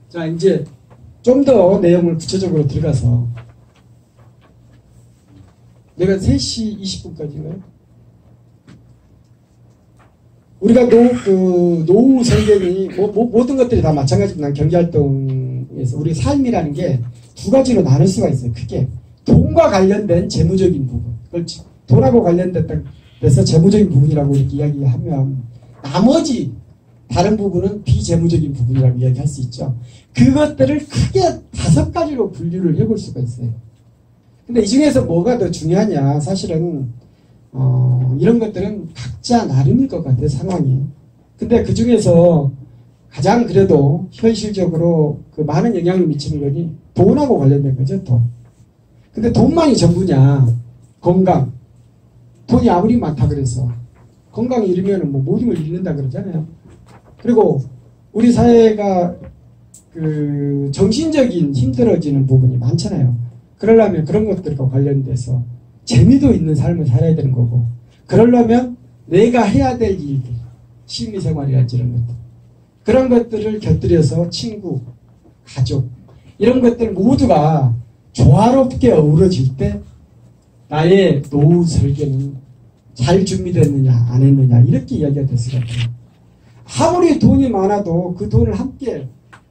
자, 이제 좀 더 내용을 구체적으로 들어가서 내가 3시 20분까지인가요? 우리가 노후 설계니 모든 것들이 다 마찬가지입니다. 경제활동에서 우리 삶이라는 게 두 가지로 나눌 수가 있어요. 크게 돈과 관련된 재무적인 부분, 그렇지? 돈하고 관련돼서 재무적인 부분이라고 이렇게 이야기하면 나머지 다른 부분은 비재무적인 부분이라고 이야기할 수 있죠. 그것들을 크게 5가지로 분류를 해볼 수가 있어요. 근데 이 중에서 뭐가 더 중요하냐, 사실은 이런 것들은 각자 나름일 것 같아요, 상황이. 근데 그 중에서 가장 그래도 현실적으로 그 많은 영향을 미치는 거니 돈하고 관련된 거죠, 돈. 근데 돈만이 전부냐, 건강. 돈이 아무리 많다 그래서 건강이 잃으면 뭐 모든 걸 잃는다 그러잖아요. 그리고 우리 사회가 그 정신적인 힘들어지는 부분이 많잖아요. 그러려면 그런 것들과 관련돼서 재미도 있는 삶을 살아야 되는 거고, 그러려면 내가 해야 될 일들, 취미생활이랄지 이런 것들, 그런 것들을 곁들여서 친구, 가족, 이런 것들 모두가 조화롭게 어우러질 때 나의 노후 설계는 잘 준비됐느냐 안 했느냐 이렇게 이야기가 될 수가 있어요. 아무리 돈이 많아도 그 돈을 함께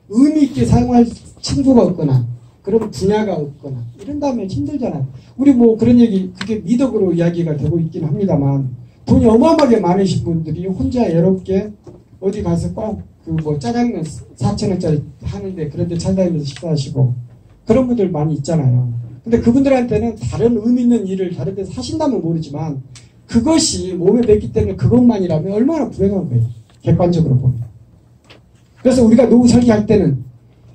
의미 있게 사용할 친구가 없거나 그런 분야가 없거나 이런다면 힘들잖아요. 우리 뭐 그런 얘기, 그게 미덕으로 이야기가 되고 있긴 합니다만, 돈이 어마어마하게 많으신 분들이 혼자 외롭게 어디 가서 꼭 그 뭐 짜장면 4,000원짜리 하는데 그런데 찾아다니면서 식사하시고 그런 분들 많이 있잖아요. 근데 그분들한테는 다른 의미 있는 일을 다른 데서 하신다면 모르지만 그것이 몸에 뱉기 때문에 그것만이라면 얼마나 불행한 거예요, 객관적으로 보면. 그래서 우리가 노후 설계할 때는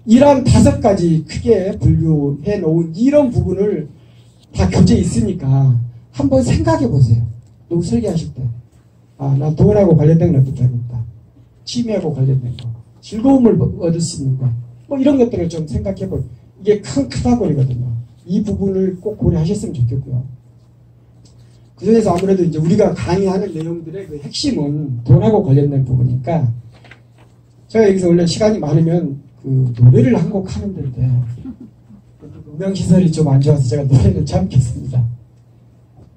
이런 5가지 크게 분류해 놓은 이런 부분을 다 교재에 있으니까 한번 생각해 보세요. 노후 설계하실 때. 아, 난 돈하고 관련된 건 어떻게 하겠다. 취미하고 관련된 거. 즐거움을 얻을 수 있는 거. 뭐 이런 것들을 좀 생각해 볼. 이게 큰 카테고리거든요. 이 부분을 꼭 고려하셨으면 좋겠고요. 그 중에서 아무래도 이제 우리가 강의하는 내용들의 그 핵심은 돈하고 관련된 부분이니까 제가 여기서 원래 시간이 많으면 그 노래를 한 곡 하는 데인데 음향시설이 좀 안 좋아서 제가 노래는 참겠습니다.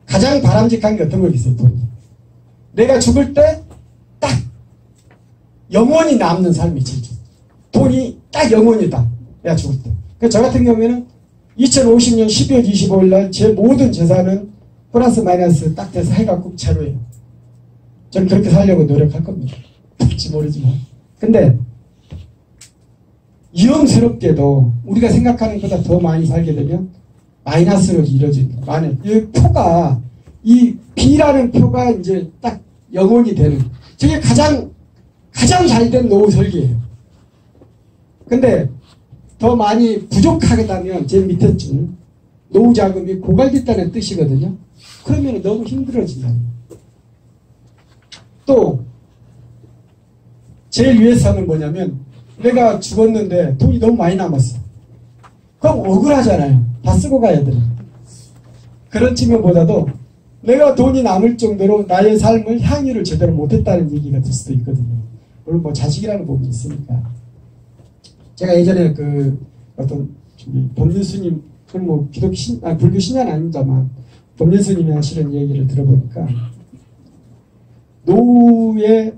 가장 바람직한 게 어떤 거겠어요, 돈이. 내가 죽을 때 딱 영원히 남는 삶이 제일 좋다. 돈이 딱 영원이다. 내가 죽을 때. 그래서 저 같은 경우에는 2050년 12월 25일 날 제 모든 재산은 플러스 마이너스 딱 돼서 해가 꼭 제로예요. 저는 그렇게 살려고 노력할 겁니다. 될지 모르지만. 근데 위험스럽게도 우리가 생각하는 것보다 더 많이 살게 되면 마이너스로 이루어집니다. 만약 이 표가, 이 B라는 표가 이제 딱 영원이 되는, 저게 가장 잘된 노후 설계예요. 근데 더 많이 부족하겠다면 제 밑에 줄 노후 자금이 고갈됐다는 뜻이거든요. 그러면 너무 힘들어진다. 또 제일 위에서는 뭐냐면 내가 죽었는데 돈이 너무 많이 남았어. 그럼 억울하잖아요. 다 쓰고 가야 돼. 그런 측면보다도 내가 돈이 남을 정도로 나의 삶을 향유를 제대로 못했다는 얘기가 될 수도 있거든요. 물론 뭐 자식이라는 부분이 있으니까. 제가 예전에 그 어떤 법륜스님, 그건 뭐 불교 신자는 아닙니다만 법륜스님이 하시는 얘기를 들어보니까 노후에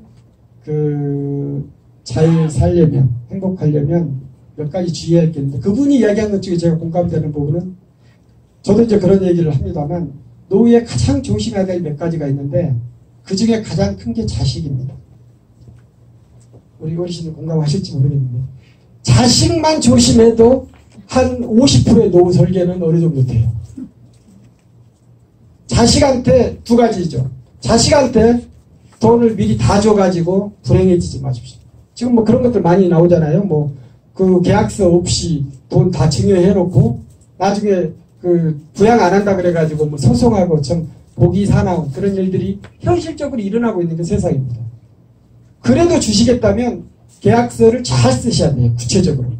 잘 살려면, 행복하려면 몇 가지 주의할 게 있는데, 그분이 이야기한 것 중에 제가 공감되는 부분은, 저도 이제 그런 얘기를 합니다만, 노후에 가장 조심해야 될 몇 가지가 있는데, 그 중에 가장 큰 게 자식입니다. 우리 어르신들 공감하실지 모르겠는데, 자식만 조심해도 한 50%의 노후 설계는 어느 정도 돼요. 자식한테 2가지죠. 자식한테 돈을 미리 다 줘가지고 불행해지지 마십시오. 지금 뭐 그런 것들 많이 나오잖아요. 뭐 그 계약서 없이 돈 다 증여해놓고 나중에 그 부양 안 한다 그래가지고 뭐 소송하고 좀 복이 사나운 그런 일들이 현실적으로 일어나고 있는 게 세상입니다. 그래도 주시겠다면 계약서를 잘 쓰셔야 돼요. 구체적으로.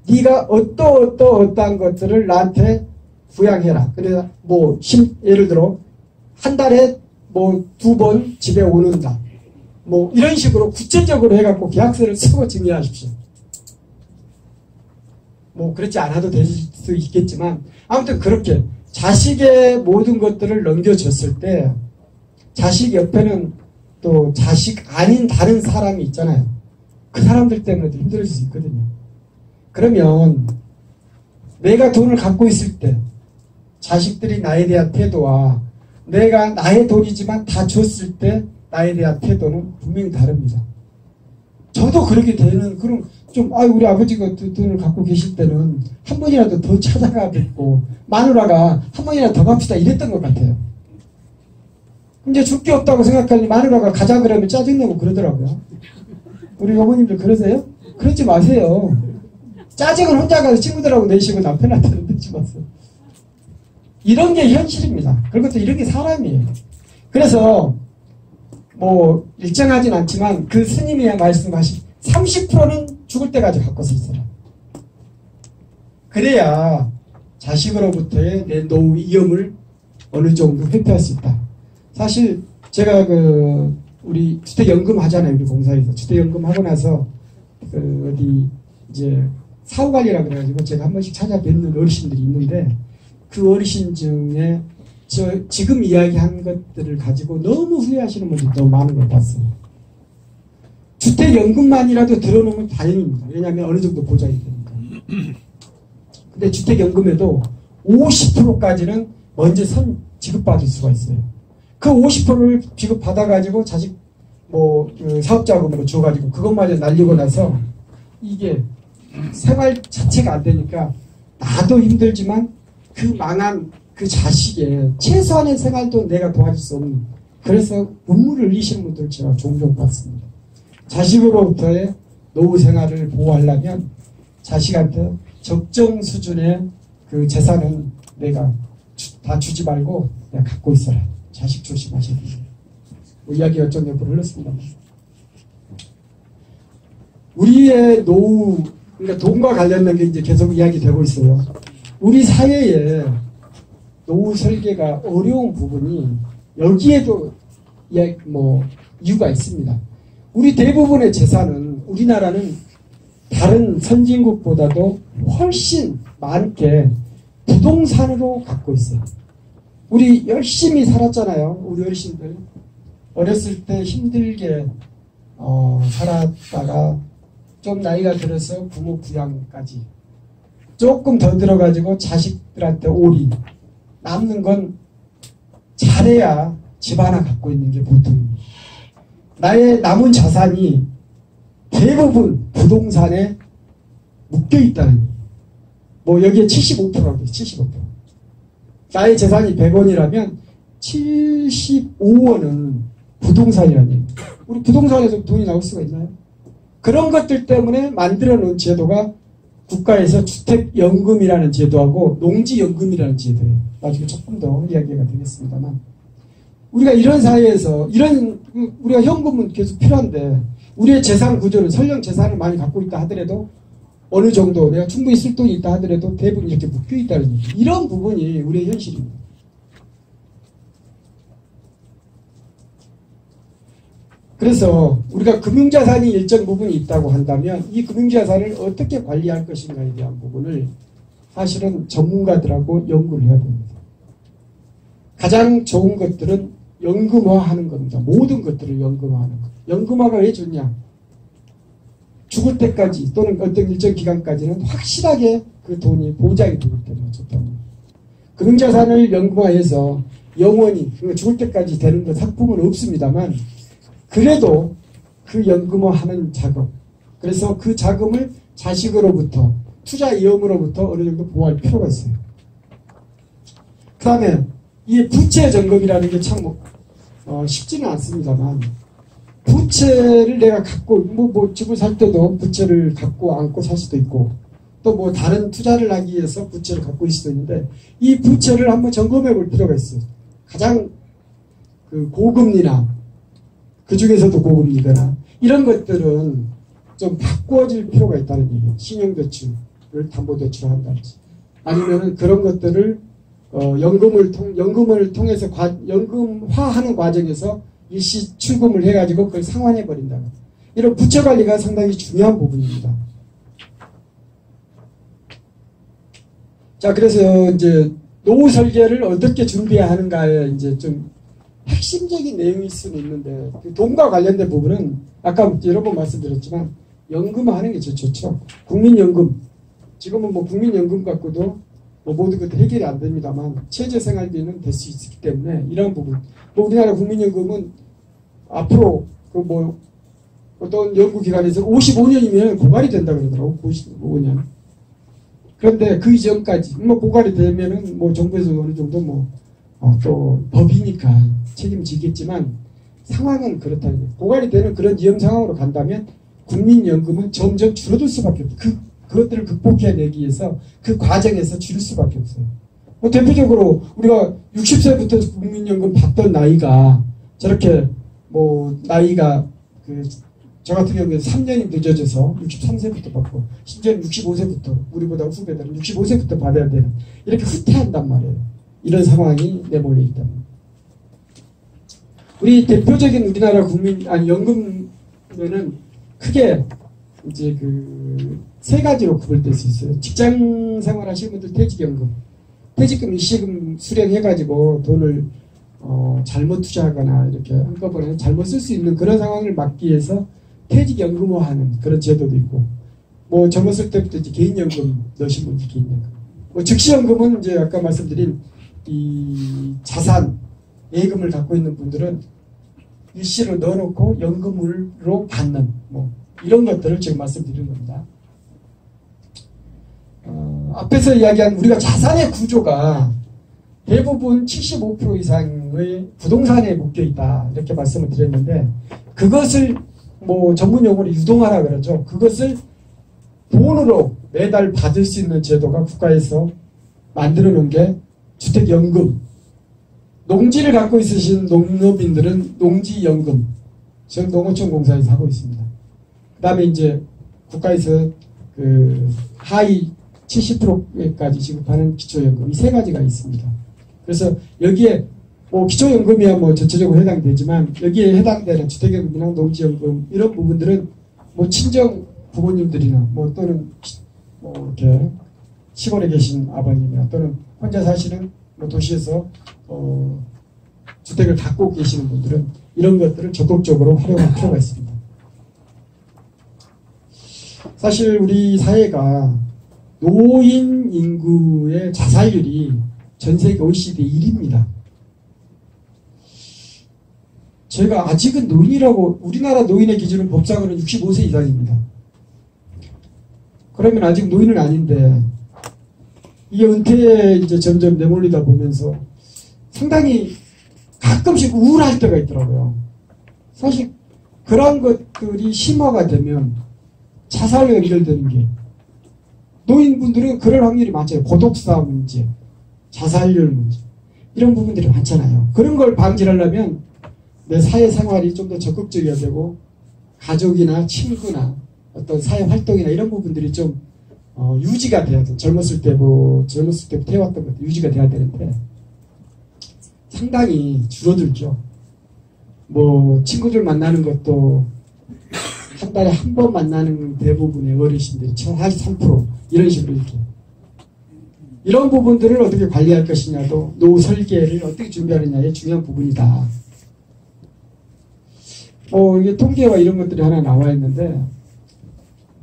네가 어떠한 것들을 나한테 부양해라. 그래서 뭐 예를 들어 한 달에 뭐 2번 집에 오는다. 뭐 이런 식으로 구체적으로 해갖고 계약서를 쓰고 증여하십시오. 뭐 그렇지 않아도 될 수 있겠지만 아무튼 그렇게 자식의 모든 것들을 넘겨줬을 때 자식 옆에는 또 자식 아닌 다른 사람이 있잖아요. 그 사람들 때문에도 힘들 수 있거든요. 그러면 내가 돈을 갖고 있을 때 자식들이 나에 대한 태도와 내가 나의 돈이지만 다 줬을 때 나에 대한 태도는 분명히 다릅니다. 저도 그렇게 되는 그럼 좀 우리 아버지가 돈을 갖고 계실 때는 한 번이라도 더 찾아가 뵙고 마누라가 한 번이라도 더 갑시다 이랬던 것 같아요. 이제 줄 게 없다고 생각하니 마누라가 가자 그러면 짜증내고 그러더라고요. 우리 어머님들 그러세요? 그러지 마세요. 짜증을 혼자 가서 친구들하고 내시고 남편한테 내지 마세요. 이런 게 현실입니다. 그리고 또 이런 게 사람이에요. 그래서 뭐 일정하진 않지만 그 스님이 말씀하신 30%는 죽을 때까지 갖고서 있어라. 그래야 자식으로부터의 내 노후 위험을 어느 정도 회피할 수 있다. 사실 제가 우리 주택연금 하잖아요. 우리 공사에서 주택연금 하고 나서 어디 이제 사후관리라 그래가지고 제가 한 번씩 찾아뵙는 어르신들이 있는데 그 어르신 중에 지금 이야기한 것들을 가지고 너무 후회하시는 분들이 너무 많은 걸 봤어요. 주택연금만이라도 들어놓으면 다행입니다. 왜냐하면 어느 정도 보장이 되니까. 근데 주택연금에도 50%까지는 먼저 지급받을 수가 있어요. 그 50%를 지급받아가지고 자식 사업자금으로 줘가지고 그것마저 날리고 나서 이게 생활 자체가 안 되니까 나도 힘들지만 그 망한 그 자식의 최소한의 생활도 내가 도와줄 수 없는 그래서 눈물을 흘리시는 분들 제가 종종 봤습니다. 자식으로부터의 노후 생활을 보호하려면 자식한테 적정 수준의 그 재산은 내가 다 주지 말고 내가 갖고 있어라. 자식 조심하셔야 돼요. 이야기가 좀 옆으로 흘렀습니다. 우리의 노후, 그러니까 돈과 관련된 게 이제 계속 이야기되고 있어요. 우리 사회에 노후 설계가 어려운 부분이 여기에도 이유가 있습니다. 우리 대부분의 재산은 우리나라는 다른 선진국보다도 훨씬 많게 부동산으로 갖고 있어요. 우리 열심히 살았잖아요. 우리 어르신들. 어렸을 때 힘들게 살았다가 좀 나이가 들어서 부모 부양까지 조금 더 들어가지고 자식들한테 오리 남는 건 잘해야 집 하나 갖고 있는 게 보통입니다. 나의 남은 자산이 대부분 부동산에 묶여있다는 거예요. 여기에 75%라고 해요. 75%. 나의 재산이 100원이라면 75원은 부동산이라는 얘기예요. 우리 부동산에서 돈이 나올 수가 있나요? 그런 것들 때문에 만들어 놓은 제도가 국가에서 주택연금이라는 제도하고 농지연금이라는 제도예요. 나중에 조금 더 이야기가 되겠습니다만 우리가 이런 사회에서 우리가 현금은 계속 필요한데 우리의 재산 구조는 설령 재산을 많이 갖고 있다 하더라도 어느 정도 내가 충분히 쓸 돈이 있다 하더라도 대부분 이렇게 묶여 있다는 얘기. 이런 부분이 우리의 현실입니다. 그래서 우리가 금융자산이 일정 부분이 있다고 한다면 이 금융자산을 어떻게 관리할 것인가에 대한 부분을 사실은 전문가들하고 연구를 해야 됩니다. 가장 좋은 것들은 연금화하는 겁니다. 모든 것들을 연금화하는 것. 연금화가 왜 좋냐? 죽을 때까지 또는 어떤 일정 기간까지는 확실하게 그 돈이 보장이 되기 때문에 좋다는 겁니다. 금융자산을 연금화해서 영원히 죽을 때까지 되는 것 상품은 없습니다만 그래도 그 연금화하는 작업 그래서 그 자금을 자식으로부터 투자 위험으로부터 어느 정도 보호할 필요가 있어요. 그 다음에 이 부채 점검이라는 게 참 쉽지는 않습니다만 부채를 내가 갖고 집을 살 때도 부채를 갖고 안고 살 수도 있고 또 다른 투자를 하기 위해서 부채를 갖고 있을 수도 있는데 이 부채를 한번 점검해 볼 필요가 있어요. 가장 고금리나 그 중에서도 고금리거나 이런 것들은 좀 바꿔질 필요가 있다는 얘기예요. 신용대출을 담보대출한다든지 아니면은 그런 것들을 연금을 통해서 연금화하는 과정에서 일시 출금을 해가지고 그걸 상환해 버린다. 이런 부채 관리가 상당히 중요한 부분입니다. 자, 그래서 이제 노후 설계를 어떻게 준비해야 하는가에 이제 좀 핵심적인 내용일 수는 있는데, 그 돈과 관련된 부분은 아까 여러 번 말씀드렸지만 연금화하는 게 제일 좋죠. 국민연금. 지금은 뭐 국민연금 갖고도 뭐 모든 것들 해결이 안 됩니다만 최저생활비는 될 수 있기 때문에 이런 부분. 뭐 우리나라 국민연금은 앞으로 그 뭐 어떤 연구기관에서 55년이면 고갈이 된다 그러더라고. 55년. 그런데 그 이전까지 뭐 고갈이 되면은 뭐 정부에서 어느 정도 뭐 또 법이니까 책임지겠지만 상황은 그렇다는 거예요. 고갈이 되는 그런 위험 상황으로 간다면 국민연금은 점점 줄어들 수밖에 없어요. 그것들을 극복해내기 위해서 그 과정에서 줄일 수밖에 없어요. 뭐 대표적으로 우리가 60세부터 국민연금 받던 나이가 저렇게 뭐 나이가 저 같은 경우에 3년이 늦어져서 63세부터 받고 심지어는 65세부터 우리보다 후배들은 65세부터 받아야 되는 이렇게 후퇴한단 말이에요. 이런 상황이 내몰려 있다. 우리 대표적인 우리나라 연금에는 크게 이제 세 가지로 구분될 수 있어요. 직장 생활 하시는 분들 퇴직연금. 퇴직금 일시금 수령해가지고 돈을 잘못 투자하거나 이렇게 한꺼번에 잘못 쓸 수 있는 그런 상황을 막기 위해서 퇴직연금화하는 그런 제도도 있고, 뭐 젊었을 때부터 이제 개인연금 넣으신 분들 개인연금. 뭐 즉시연금은 이제 아까 말씀드린 이 자산, 예금을 갖고 있는 분들은 일시로 넣어놓고 연금으로 받는 뭐 이런 것들을 지금 말씀드리는 겁니다. 앞에서 이야기한 우리가 자산의 구조가 대부분 75% 이상의 부동산에 묶여 있다 이렇게 말씀을 드렸는데, 그것을 뭐 전문 용어로 유동화라 그러죠. 그것을 돈으로 매달 받을 수 있는 제도가 국가에서 만들어 놓은 게 주택연금. 농지를 갖고 있으신 농업인들은 농지연금, 전 농어촌공사에서 하고 있습니다. 그 다음에 이제 국가에서 하위 70%까지 지급하는 기초연금, 이 세 가지가 있습니다. 그래서 여기에 뭐 기초연금이야 뭐 전체적으로 해당되지만 여기에 해당되는 주택연금이나 농지연금 이런 부분들은 뭐 친정 부모님들이나 뭐 또는 뭐 이렇게 시골에 계신 아버님이나 또는 혼자 사시는 뭐 도시에서 주택을 갖고 계시는 분들은 이런 것들을 적극적으로 활용할 필요가 있습니다. 사실 우리 사회가 노인 인구의 자살률이 전 세계 OECD 1위입니다. 제가 아직은 노인이라고, 우리나라 노인의 기준은 법상으로는 65세 이상입니다. 그러면 아직 노인은 아닌데 이게 은퇴에 이제 점점 내몰리다 보면서 상당히 가끔씩 우울할 때가 있더라고요. 사실 그런 것들이 심화가 되면 자살로 연결되는 게, 노인분들은 그럴 확률이 많잖아요. 고독사 문제, 자살률 문제, 이런 부분들이 많잖아요. 그런 걸 방지하려면 내 사회생활이 좀 더 적극적이어야 되고, 가족이나 친구나 어떤 사회활동이나 이런 부분들이 좀 유지가 돼야 돼. 젊었을 때부터 해왔던 것도 유지가 돼야 되는데 상당히 줄어들죠. 뭐 친구들 만나는 것도 한 달에 한 번 만나는 대부분의 어르신들이 43% 이런 식으로 이렇게. 이런 부분들을 어떻게 관리할 것이냐도 노후 설계를 어떻게 준비하느냐의 중요한 부분이다. 이게 통계와 이런 것들이 하나 나와 있는데,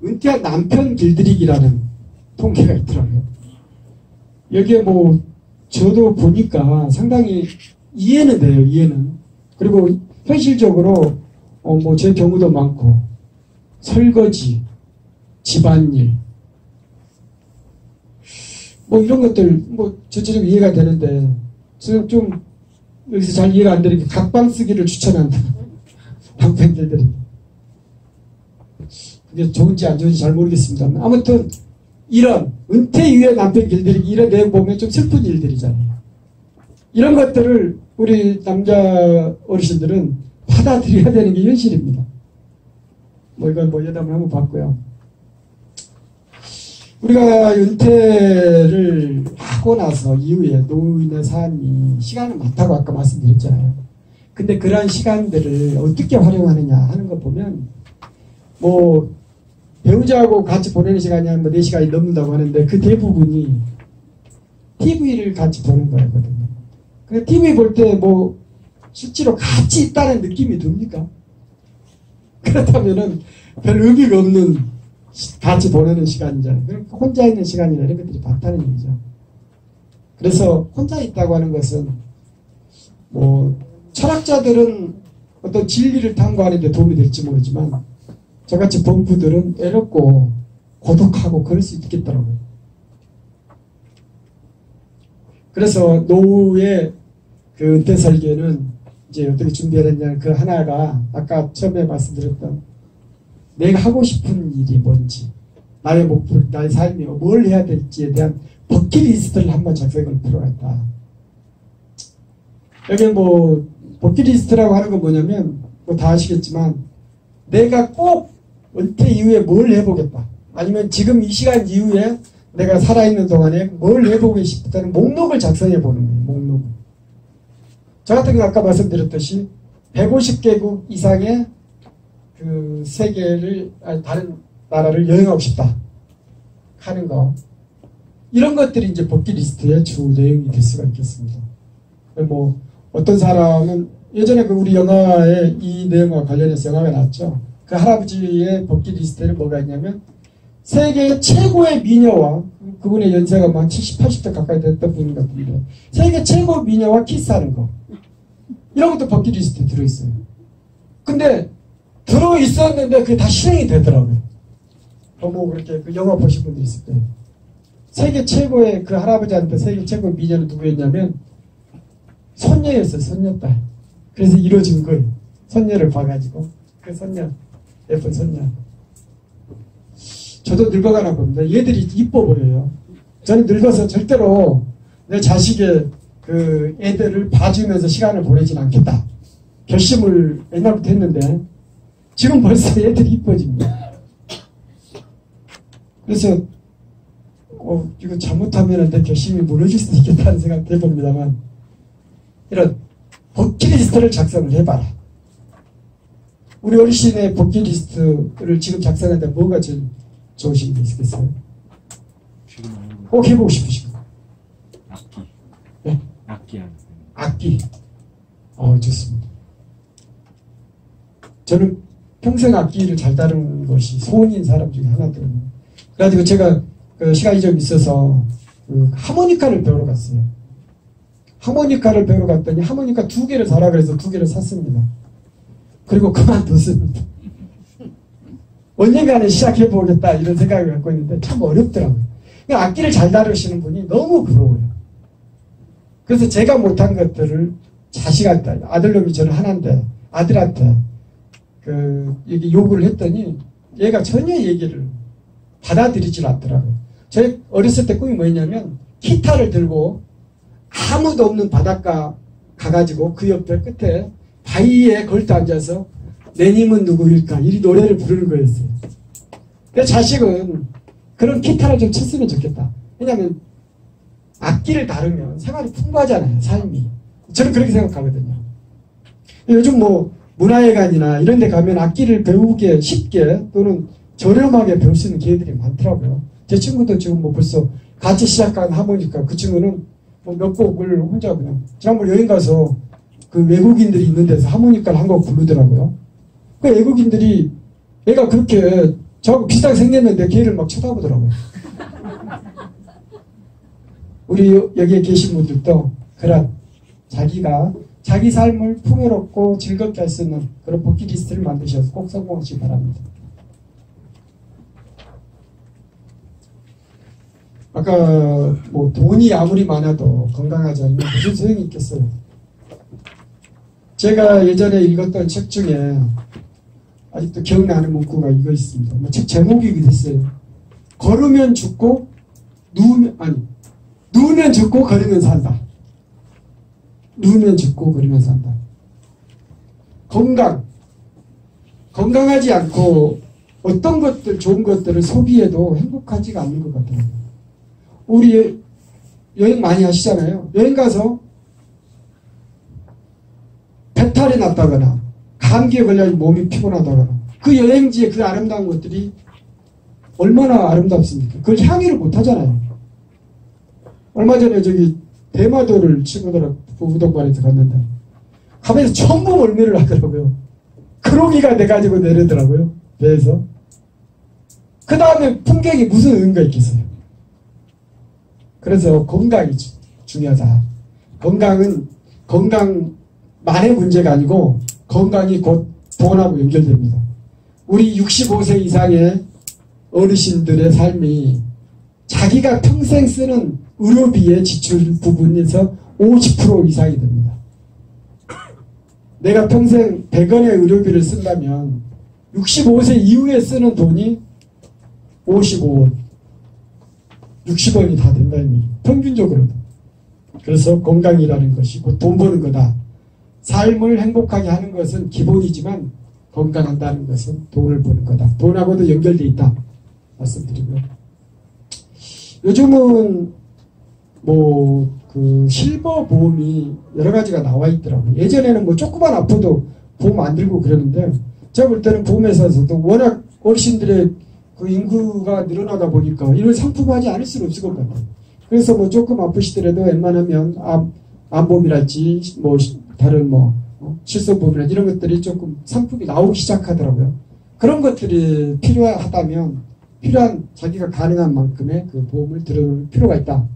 은퇴한 남편 길들이기라는 통계가 있더라고요. 여기에 뭐 저도 보니까 상당히 이해는 돼요. 이해는. 그리고 현실적으로 뭐 제 경우도 많고, 설거지, 집안일 뭐 이런 것들 뭐 전체적으로 이해가 되는데, 저는 좀 여기서 잘 이해가 안 되는 게 각방 쓰기를 추천한다. 남편들이. 그게 좋은지 안 좋은지 잘 모르겠습니다만, 아무튼 이런 은퇴 이후에 남편 길들이기 이런 내용 보면 좀 슬픈 일들이잖아요. 이런 것들을 우리 남자 어르신들은 받아들여야 되는 게 현실입니다. 뭐 이건 뭐 여담을 한번 봤고요. 우리가 은퇴를 하고 나서 이후에 노인의 삶이 시간은 많다고 아까 말씀드렸잖아요. 근데 그런 시간들을 어떻게 활용하느냐 하는 거 보면, 뭐 배우자하고 같이 보내는 시간이 한 4시간이 넘는다고 하는데 그 대부분이 TV를 같이 보는 거거든요. 근데 TV 볼 때 뭐 실제로 같이 있다는 느낌이 듭니까? 그렇다면은 별 의미가 없는 같이 보내는 시간이잖아요. 그러니까 혼자 있는 시간이나 이런 것들이 많다는 얘기죠. 그래서 혼자 있다고 하는 것은 뭐 철학자들은 어떤 진리를 탐구하는 데 도움이 될지 모르지만 저같이 범부들은 외롭고 고독하고 그럴 수 있겠더라고요. 그래서 노후의 그 은퇴 설계는 이제 어떻게 준비해야 그 하나가 아까 처음에 말씀드렸던 내가 하고 싶은 일이 뭔지, 나의 목표, 나의 삶이 뭘 해야 될지에 대한 버킷리스트를 한번 작성을 필요하다. 여기 뭐 버킷리스트라고 하는 건 뭐냐면 뭐 다 아시겠지만 내가 꼭 은퇴 이후에 뭘 해보겠다. 아니면 지금 이 시간 이후에 내가 살아있는 동안에 뭘 해보고 싶다는 목록을 작성해 보는 거예요. 목록. 저 같은 경우 아까 말씀드렸듯이 150개국 이상의 그 세계를 다른 나라를 여행하고 싶다 하는 거, 이런 것들이 이제 버킷리스트의 주 내용이 될 수가 있겠습니다. 뭐 어떤 사람은 예전에 그 우리 영화에 이 내용과 관련해서 영화가 나왔죠. 그 할아버지의 버킷리스트에는 뭐가 있냐면 세계 최고의 미녀와, 그분의 연세가 막 70, 80대 가까이 됐던 분 같은데 세계 최고 미녀와 키스하는 거, 이런 것도 버킷리스트에 들어있어요. 근데 들어있었는데 그게 다 실행이 되더라고요. 뭐 그렇게 그 영화 보신 분들 있을 거예요. 세계 최고의 그 할아버지한테 세계 최고의 미녀는 누구였냐면 손녀였어요. 손녀딸. 그래서 이루어진 거예요. 손녀를 봐가지고 그 손녀, 예쁜 손녀. 저도 늙어가나 봅니다. 얘들이 이뻐 보여요. 저는 늙어서 절대로 내 자식의 그 애들을 봐주면서 시간을 보내진 않겠다 결심을 옛날부터 했는데 지금 벌써 애들이 이뻐집니다. 그래서 이거 잘못하면 내 결심이 무너질 수도 있겠다는 생각도 해봅니다만, 이런 버킷리스트를 작성을 해봐라. 우리 어르신의 버킷리스트를 지금 작성하는데 뭐가 제일 좋으신 게 있겠어요? 꼭 해보고 싶으신 거. 악기. 네? 악기 하는. 악기. 좋습니다. 저는 평생 악기를 잘 다루는 것이 소원인 사람 중에 하나거든요. 그래가지고 제가 그 시간이 좀 있어서 그 하모니카를 배우러 갔어요. 하모니카를 배우러 갔더니 하모니카 2개를 사라 그래서 2개를 샀습니다. 그리고 그만뒀습니다. 언젠가는 시작해보겠다 이런 생각을 갖고 있는데 참 어렵더라고요. 그러니까 악기를 잘 다루시는 분이 너무 부러워요. 그래서 제가 못한 것들을 자식한테, 아들놈이 저는 하나인데 아들한테 이게 요구를 했더니 얘가 전혀 얘기를 받아들이질 않더라고요. 저 어렸을 때 꿈이 뭐였냐면 기타를 들고 아무도 없는 바닷가 가가지고 그 옆에 끝에 바위에 걸터 앉아서 내 님은 누구일까 이 노래를 부르는 거였어요. 내 자식은 그런 기타를 좀 쳤으면 좋겠다. 왜냐하면 악기를 다루면 생활이 풍부하잖아요. 삶이. 저는 그렇게 생각하거든요. 요즘 뭐 문화회관이나 이런 데 가면 악기를 배우기 쉽게 또는 저렴하게 배울 수 있는 기회들이 많더라고요. 제 친구도 지금 뭐 벌써 같이 시작한 하모니카, 그 친구는 뭐 몇 곡을 혼자 그냥 지난번 여행 가서 그 외국인들이 있는 데서 하모니카를 한 곡 부르더라고요. 그 외국인들이 얘가 그렇게 저하고 비슷하게 생겼는데 걔를 막 쳐다보더라고요. 우리 여기에 계신 분들도 그런 자기가 자기 삶을 풍요롭고 즐겁게 할 수 있는 그런 버킷리스트를 만드셔서 꼭 성공하시기 바랍니다. 아까 뭐 돈이 아무리 많아도 건강하지 않으면 무슨 소용이 있겠어요. 제가 예전에 읽었던 책 중에 아직도 기억나는 문구가 이거 있습니다. 뭐 책 제목이 됐어요. 걸으면 죽고 누우면 죽고 걸으면 산다. 누우면 죽고 걸으면 산다. 건강하지 않고 어떤 것들, 좋은 것들을 소비해도 행복하지가 않는 것 같더라고요. 우리 여행 많이 하시잖아요. 여행 가서 배탈이 났다거나 감기에 걸려 몸이 피곤하다거나 그 여행지의 그 아름다운 것들이 얼마나 아름답습니까? 그걸 향유를 못 하잖아요. 얼마 전에 저기 대마도를 친구들하고 부부동반에서 갔는데 가면서 전부 멀미를 하더라고요. 크로기가 돼가지고 내리더라고요. 배에서. 그 다음에 풍경이 무슨 의미가 있겠어요. 그래서 건강이 중요하다. 건강만의 문제가 아니고 건강이 곧 돈하고 연결됩니다. 우리 65세 이상의 어르신들의 삶이 자기가 평생 쓰는 의료비의 지출 부분에서 50% 이상이 됩니다. 내가 평생 100원의 의료비를 쓴다면 65세 이후에 쓰는 돈이 55원, 60원이 다 된다는 얘기. 평균적으로도. 그래서 건강이라는 것이 곧 돈 버는 거다. 삶을 행복하게 하는 것은 기본이지만 건강한다는 것은 돈을 버는 거다. 돈하고도 연결되어 있다. 말씀드리고요. 요즘은 실버 보험이 여러 가지가 나와 있더라고요. 예전에는 조그만 아파도 보험 안 들고 그러는데 제가 볼 때는 보험회사에서도 워낙 어르신들의 그 인구가 늘어나다 보니까 이런 상품화하지 않을 수는 없을 것 같아요. 그래서 조금 아프시더라도 웬만하면 암보험이랄지 다른 실손보험이랄지 이런 것들이 조금 상품이 나오기 시작하더라고요. 그런 것들이 필요하다면 필요한 자기가 가능한 만큼의 그 보험을 들을 필요가 있다.